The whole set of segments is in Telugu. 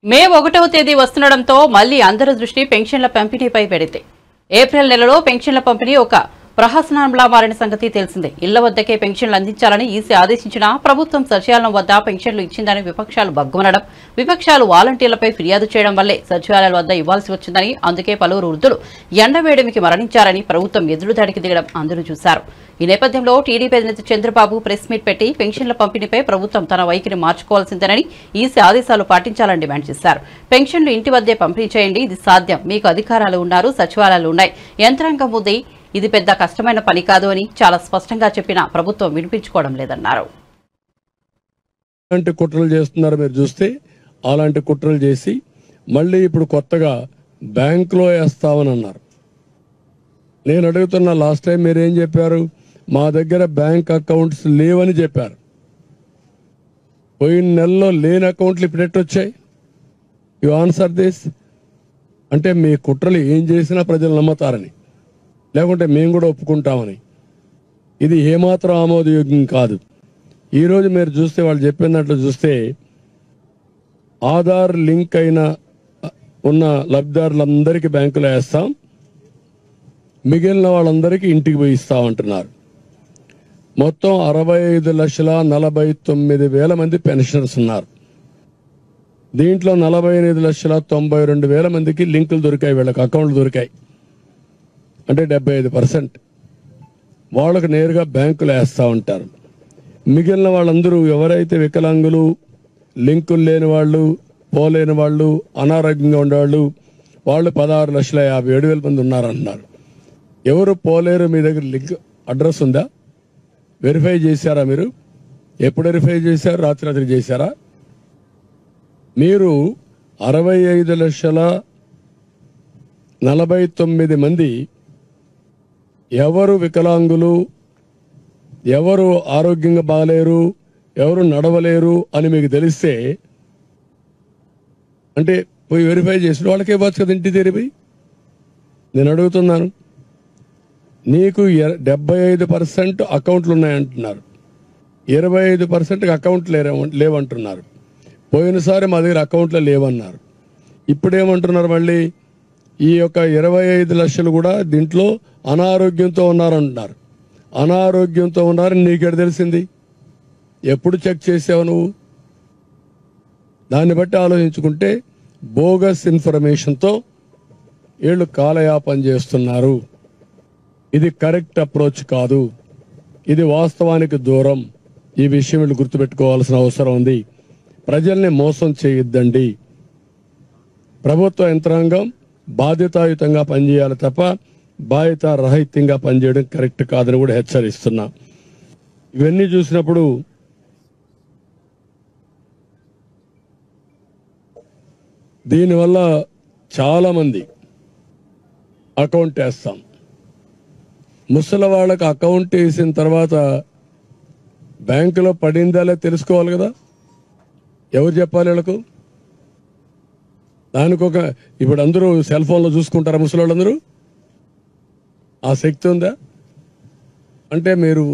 మే 1వ తేదీ వస్తుండటంతో మళ్లీ అందరి దృష్టి పెన్షన్ల పంపిణీపై పెడితే ఏప్రిల్ నెలలో పెన్షన్ల పంపిణీ ఒక ప్రహసనంలా మారిన సంగతి తెలిసిందే. ఇళ్ల వద్దకే పెన్షన్లు అందించాలని ఈసీ ఆదేశించినా ప్రభుత్వం సచివాలయం వద్ద పెన్షన్లు ఇచ్చిందని విపక్షాలు బగ్గుమనడం, విపక్షాలు వాలంటీర్లపై ఫిర్యాదు చేయడం వల్లే సచివాలయాల వద్ద ఇవ్వాల్సి వచ్చిందని, అందుకే పలువురు వృద్ధులు ఎండవేడిమికి మరణించారని ప్రభుత్వం ఎదురుదాడికి దిగడం అందరూ చూశారు. ఈ నేపథ్యంలో టీడీపీ అధినేత చంద్రబాబు ప్రెస్ మీట్ పెట్టి పెన్షన్ల పంపిణీపై ప్రభుత్వం తన వైఖరి మార్చుకోవాల్సిందేనని, ఈసీ ఆదేశాలు పాటించాలని డిమాండ్ చేశారు. పెన్షన్లు ఇంటి వద్దే పంపిణీ చేయండి, ఇది సాధ్యం, మీకు అధికారాలు ఉన్నారు, సచివాలయాలు ఉన్నాయి, యంత్రాంగం ఉంది, ఇది పెద్ద కష్టమైన పని కాదు అని చాలా స్పష్టంగా చెప్పినా ప్రభుత్వం వినిపించుకోవడం లేదన్నారు. అలాంటి కుట్రలు చేస్తున్నారు మీరు చూస్తే. అలాంటి కుట్రలు చేసి మళ్ళీ ఇప్పుడు కొత్తగా బ్యాంకులో వేస్తామని అన్నారు. నేను అడుగుతున్నా, లాస్ట్ టైం మీరేం చెప్పారు? మా దగ్గర బ్యాంక్ అకౌంట్స్ లేవని చెప్పారు. పోయిన నెలలో లేని అకౌంట్లు ఇప్పుడు ఎట్టొచ్చాయి? You answer this. అంటే మీ కుట్రలు ఏం చేసినా ప్రజలు నమ్ముతారని, లేకుంటే మేము కూడా ఒప్పుకుంటామని. ఇది ఏమాత్రం ఆమోదయోగ్యం కాదు. ఈరోజు మీరు చూస్తే వాళ్ళు చెప్పినట్లు చూస్తే ఆధార్ లింక్ అయిన ఉన్న లబ్ధిదారులందరికీ బ్యాంకులో వేస్తాం, మిగిలిన వాళ్ళందరికీ ఇంటికి పోయి ఇస్తామంటున్నారు. మొత్తం 65,49,000 మంది పెన్షనర్స్ ఉన్నారు. దీంట్లో 48,92,000 మందికి లింకులు దొరికాయి, వీళ్ళకి అకౌంట్లు దొరికాయి. అంటే 75% వాళ్ళకు నేరుగా బ్యాంకులు వేస్తూ ఉంటారు. మిగిలిన వాళ్ళందరూ ఎవరైతే వికలాంగులు, లింకులు లేని వాళ్ళు, పోలేని వాళ్ళు, అనారోగ్యంగా ఉండేవాళ్ళు, వాళ్ళు 16,57,000 మంది ఉన్నారంటున్నారు. ఎవరు పోలేరు? మీ దగ్గర లింక్ అడ్రస్ ఉందా? వెరిఫై చేశారా మీరు? ఎప్పుడు వెరిఫై చేశారు? రాత్రి చేశారా? మీరు 65,49,000 మంది ఎవరు వికలాంగులు, ఎవరు ఆరోగ్యంగా బాగలేరు, ఎవరు నడవలేరు అని మీకు తెలిస్తే అంటే పోయి వెరిఫై చేసిన వాళ్ళకే ఇవ్వచ్చు కదా ఇంటి తెరిపి. నేను అడుగుతున్నాను, నీకు 75% అకౌంట్లు ఉన్నాయంటున్నారు, 25% అకౌంట్లు లేవంటున్నారు. పోయినసారి మా దగ్గర అకౌంట్లు లేవన్నారు. ఇప్పుడేమంటున్నారు మళ్ళీ? ఈ యొక్క 25 లక్షలు కూడా దీంట్లో అనారోగ్యంతో ఉన్నారంటున్నారు. అనారోగ్యంతో ఉన్నారని నీకెడ తెలిసింది? ఎప్పుడు చెక్ చేసావు నువ్వు? దాన్ని బట్టి ఆలోచించుకుంటే బోగస్ ఇన్ఫర్మేషన్తో వీళ్ళు కాలయాపన చేస్తున్నారు. ఇది కరెక్ట్ అప్రోచ్ కాదు, ఇది వాస్తవానికి దూరం. ఈ విషయం వీళ్ళు గుర్తుపెట్టుకోవాల్సిన అవసరం ఉంది. ప్రజల్ని మోసం చేయొద్దండి. ప్రభుత్వ యంత్రాంగం బాధ్యతాయుతంగా పనిచేయాలి తప్ప బాధ్యత రహితంగా పనిచేయడం కరెక్ట్ కాదని కూడా హెచ్చరిస్తున్నా. ఇవన్నీ చూసినప్పుడు దీనివల్ల చాలా మంది అకౌంట్ వేస్తాం. ముసలి వాళ్ళకి అకౌంట్ వేసిన తర్వాత బ్యాంకులో పడిందా లేదా తెలుసుకోవాలి కదా. ఎవరు చెప్పాలి వీళ్ళకు? దానికి ఇప్పుడు అందరూ సెల్ ఫోన్లో చూసుకుంటారా ముసలి వాళ్ళందరూ? ఆ శక్తి ఉందా? అంటే మీరు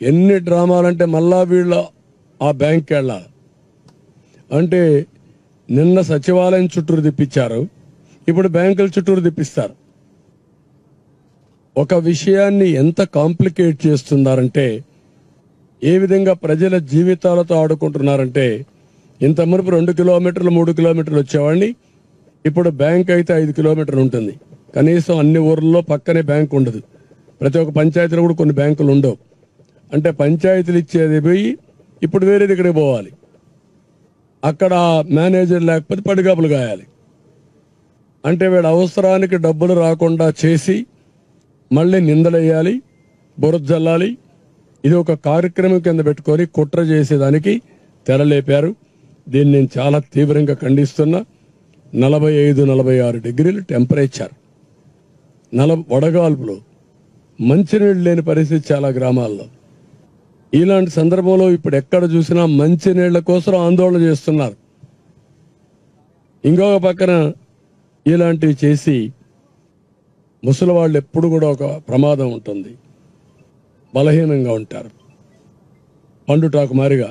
ఎన్ని డ్రామాలంటే మళ్ళా వీళ్ళు ఆ బ్యాంక్కి వెళ్ళాలి. అంటే నిన్న సచివాలయం చుట్టూరు తిప్పించారు, ఇప్పుడు బ్యాంకుల చుట్టూరు తిప్పిస్తారు. ఒక విషయాన్ని ఎంత కాంప్లికేట్ చేస్తున్నారంటే, ఏ విధంగా ప్రజల జీవితాలతో ఆడుకుంటున్నారంటే, ఇంత మునుపు 2 కిలోమీటర్లు 3 కిలోమీటర్లు వచ్చేవాడిని, ఇప్పుడు బ్యాంక్ అయితే 5 కిలోమీటర్లు ఉంటుంది. కనీసం అన్ని ఊర్లలో పక్కనే బ్యాంక్ ఉండదు. ప్రతి ఒక్క పంచాయతీలో కూడా కొన్ని బ్యాంకులు ఉండవు. అంటే పంచాయతీలు ఇచ్చేది పోయి ఇప్పుడు వేరే దగ్గరికి పోవాలి. అక్కడ మేనేజర్ లేకపోతే పడిగాపులు గాయాలి. అంటే వీళ్ళ అవసరానికి డబ్బులు రాకుండా చేసి మళ్ళీ నిందలేయాలి, బురద జల్లాలి. ఇది ఒక కార్యక్రమం కింద పెట్టుకొని కుట్ర చేసేదానికి తెరలేపారు. దీన్ని నేను చాలా తీవ్రంగా ఖండిస్తున్నా. 45-46 డిగ్రీలు టెంపరేచర్, వడగాల్పులు, మంచినీళ్ళు లేని పరిస్థితి చాలా గ్రామాల్లో. ఇలాంటి సందర్భంలో ఇప్పుడు ఎక్కడ చూసినా మంచినీళ్ల కోసం ఆందోళన చేస్తున్నారు. ఇంకొక పక్కన ఇలాంటివి చేసి ముసలి వాళ్ళు ఎప్పుడు కూడా ఒక ప్రమాదం ఉంటుంది, బలహీనంగా ఉంటారు, పండుటాకు మారిగా.